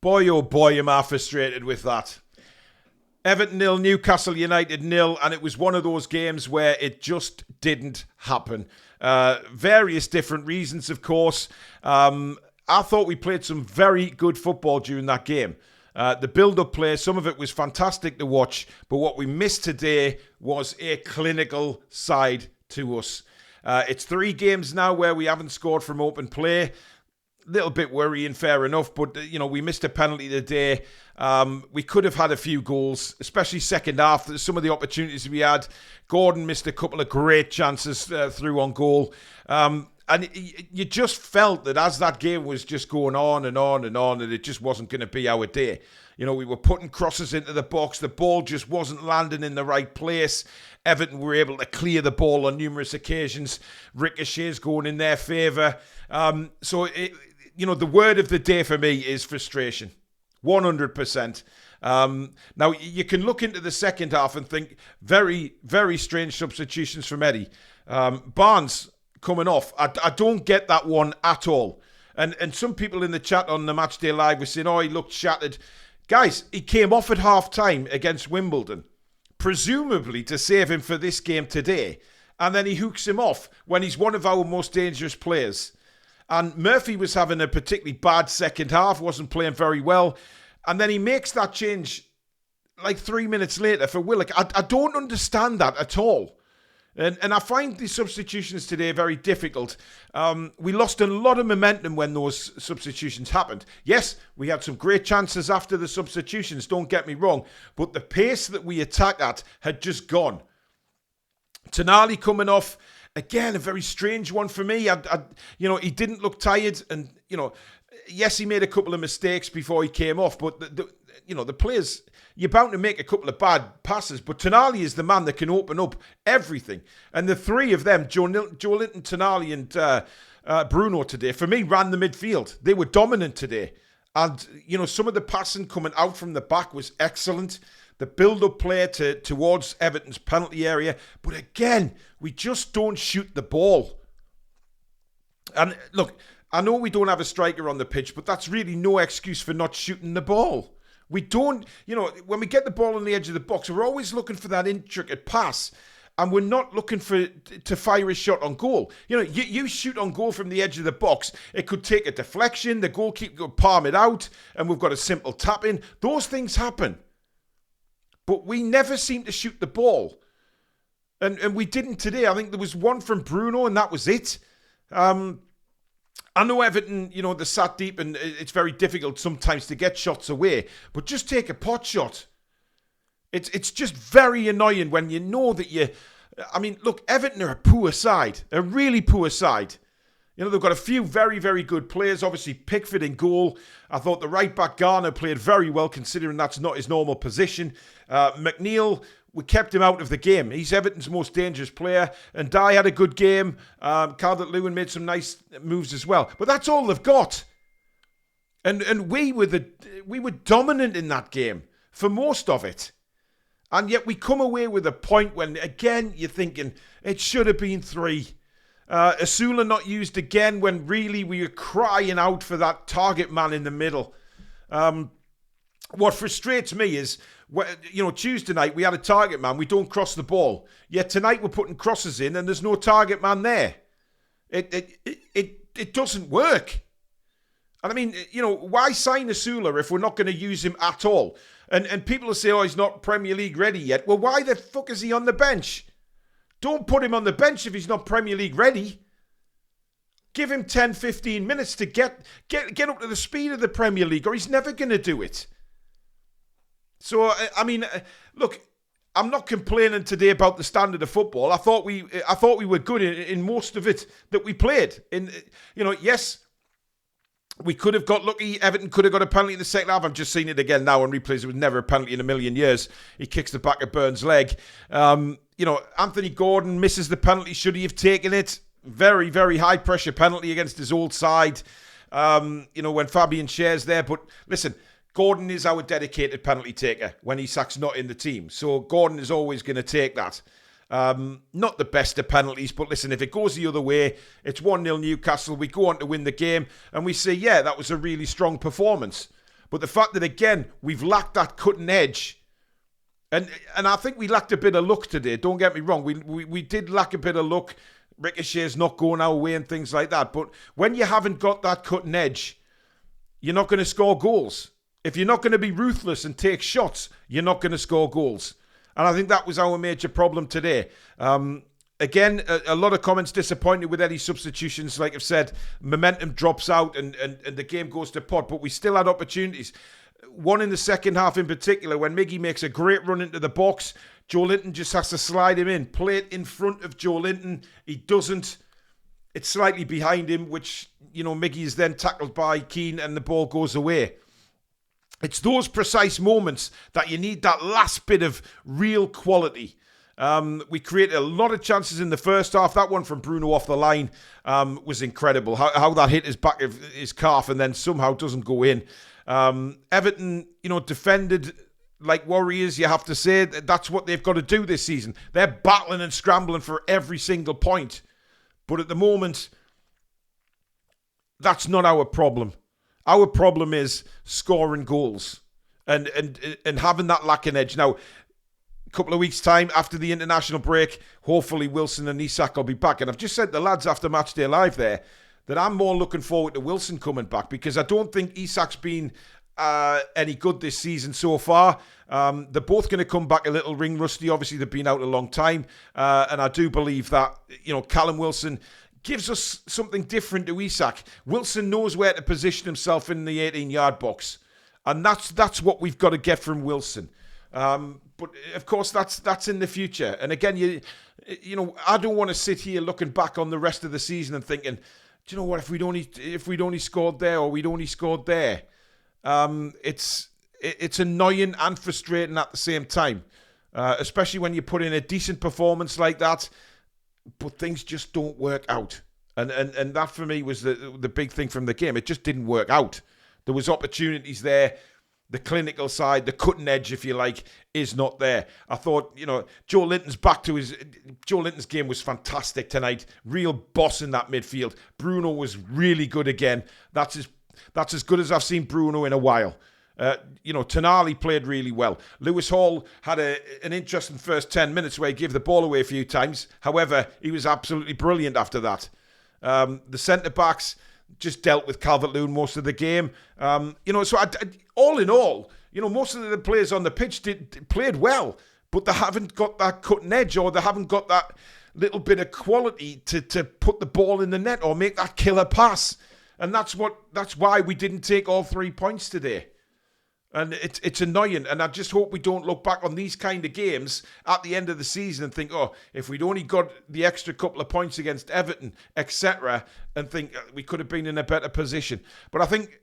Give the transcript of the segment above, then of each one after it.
Boy, oh boy, am I frustrated with that. Everton 0, Newcastle United 0, and it was one of those games where it just didn't happen. Various different reasons, of course. I thought we played some very good football during that game. The build-up play, some of it was fantastic to watch, but what we missed today was a clinical side to us. It's 3 games now where we haven't scored from open play. Little bit worrying, fair enough, but we missed a penalty today. We could have had a few goals, especially second half. Some of the opportunities we had, Gordon missed a couple of great chances through on goal. And you just felt that as that game was just going on and on and on, that it just wasn't going to be our day. We were putting crosses into the box. The ball just wasn't landing in the right place. Everton were able to clear the ball on numerous occasions. Ricochets going in their favour. The word of the day for me is frustration. 100%. Now, you can look into the second half and think very, very strange substitutions from Eddie. Barnes coming off. I don't get that one at all. And some people in the chat on the Matchday Live were saying, he looked shattered. Guys, he came off at half-time against Wimbledon, presumably to save him for this game today. And then he hooks him off when he's one of our most dangerous players. And Murphy was having a particularly bad second half, wasn't playing very well. And then he makes that change like 3 minutes later for Willock. I don't understand that at all. And I find the substitutions today very difficult. We lost a lot of momentum when those substitutions happened. Yes, we had some great chances after the substitutions, don't get me wrong. But the pace that we attacked at had just gone. Tonali coming off, again, a very strange one for me. He didn't look tired. And, yes, he made a couple of mistakes before he came off. But, the players, you're bound to make a couple of bad passes. But Tonali is the man that can open up everything. And the three of them, Joe Linton, Tonali and Bruno today, for me, ran the midfield. They were dominant today. And, some of the passing coming out from the back was excellent. The build-up play towards Everton's penalty area. But again, we just don't shoot the ball. And look, I know we don't have a striker on the pitch, but that's really no excuse for not shooting the ball. We don't, when we get the ball on the edge of the box, we're always looking for that intricate pass. And we're not looking to fire a shot on goal. You shoot on goal from the edge of the box. It could take a deflection. The goalkeeper could palm it out. And we've got a simple tap in. Those things happen. But we never seem to shoot the ball. And we didn't today. I think there was one from Bruno and that was it. I know Everton, they sat deep and it's very difficult sometimes to get shots away. But just take a pot shot. It's just very annoying when you know that look, Everton are a poor side. A really poor side. They've got a few very, very good players. Obviously, Pickford in goal. I thought the right-back Garner played very well, considering that's not his normal position. McNeil, we kept him out of the game. He's Everton's most dangerous player. And Dye had a good game. Calvert-Lewin made some nice moves as well. But that's all they've got. And we were dominant in that game for most of it. And yet we come away with a point when, again, you're thinking, it should have been 3. Asula not used again when really we were crying out for that target man in the middle. What frustrates me is, Tuesday night we had a target man, we don't cross the ball. Yet tonight we're putting crosses in and there's no target man there. It doesn't work. And why sign Asula if we're not going to use him at all? And people will say, he's not Premier League ready yet. Well, why the fuck is he on the bench? Don't put him on the bench if he's not Premier League ready. Give him 10, 15 minutes to get up to the speed of the Premier League, or he's never going to do it. So, look, I'm not complaining today about the standard of football. I thought we were good in most of it that we played. Yes, we could have got lucky. Everton could have got a penalty in the second half. I've just seen it again now on replays. It was never a penalty in a million years. He kicks the back of Burns' leg. Anthony Gordon misses the penalty. Should he have taken it? Very, very high pressure penalty against his old side. When Fabian shares there. But listen, Gordon is our dedicated penalty taker when Isak's not in the team. So Gordon is always going to take that. Not the best of penalties, but listen, if it goes the other way, it's 1-0 Newcastle. We go on to win the game and we say, yeah, that was a really strong performance. But the fact that, again, we've lacked that cutting edge, and I think we lacked a bit of luck today, don't get me wrong. We did lack a bit of luck. Ricochet's not going our way and things like that. But when you haven't got that cutting edge, you're not going to score goals. If you're not going to be ruthless and take shots, you're not going to score goals. And I think that was our major problem today. Again, a lot of comments disappointed with any substitutions. Like I've said, momentum drops out and the game goes to pot. But we still had opportunities. One in the second half in particular, when Miggy makes a great run into the box, Joe Linton just has to slide him in. Play it in front of Joe Linton. He doesn't. It's slightly behind him, which, Miggy is then tackled by Keane and the ball goes away. It's those precise moments that you need that last bit of real quality. We created a lot of chances in the first half. That one from Bruno off the line was incredible. How that hit his back of his calf and then somehow doesn't go in. Everton, defended like warriors, you have to say. That's what they've got to do this season. They're battling and scrambling for every single point. But at the moment, that's not our problem. Our problem is scoring goals and having that lacking edge. Now, a couple of weeks' time after the international break, hopefully Wilson and Isak will be back. And I've just said to the lads after Matchday Live there that I'm more looking forward to Wilson coming back because I don't think Isak's been any good this season so far. They're both going to come back a little ring rusty. Obviously, they've been out a long time. And I do believe that, Callum Wilson gives us something different to Isak. Wilson knows where to position himself in the 18-yard box. And that's what we've got to get from Wilson. But, of course, that's in the future. And, again, I don't want to sit here looking back on the rest of the season and thinking, do you know what, if we'd only scored there or we'd only scored there. It's annoying and frustrating at the same time, especially when you put in a decent performance like that, but things just don't work out. And that for me was the big thing from the game. It just didn't work out. There was opportunities there. The clinical side, the cutting edge, if you like, is not there. I thought, Joe Linton's game was fantastic tonight. Real boss in that midfield. Bruno was really good again. That's as good as I've seen Bruno in a while. Tonali played really well. Lewis Hall had an interesting first 10 minutes where he gave the ball away a few times. However, he was absolutely brilliant after that. The centre-backs just dealt with Calvert-Lewin most of the game. So all in all, most of the players on the pitch played well, but they haven't got that cutting edge or they haven't got that little bit of quality to put the ball in the net or make that killer pass. And that's why we didn't take all 3 points today. And it's annoying. And I just hope we don't look back on these kind of games at the end of the season and think, if we'd only got the extra couple of points against Everton, etc., and think we could have been in a better position. But I think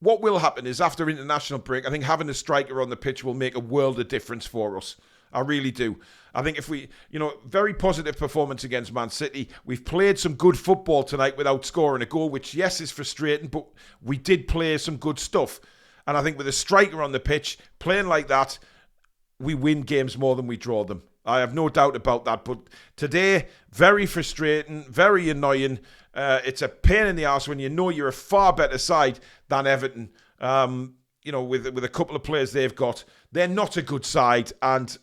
what will happen is after international break, I think having a striker on the pitch will make a world of difference for us. I really do. I think if we, very positive performance against Man City. We've played some good football tonight without scoring a goal, which, yes, is frustrating, but we did play some good stuff. And I think with a striker on the pitch, playing like that, we win games more than we draw them. I have no doubt about that. But today, very frustrating, very annoying. It's a pain in the arse when you know you're a far better side than Everton. With a couple of players they've got. They're not a good side, and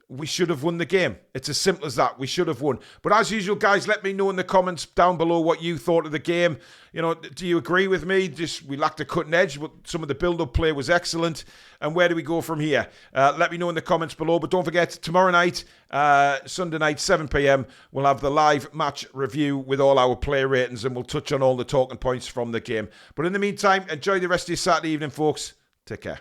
we should have won the game. It's as simple as that. We should have won. But as usual, guys, let me know in the comments down below what you thought of the game. Do you agree with me? We lacked a cutting edge, but some of the build-up play was excellent. And where do we go from here? Let me know in the comments below. But don't forget, tomorrow night, Sunday night, 7 p.m, we'll have the live match review with all our player ratings, and we'll touch on all the talking points from the game. But in the meantime, enjoy the rest of your Saturday evening, folks. Take care.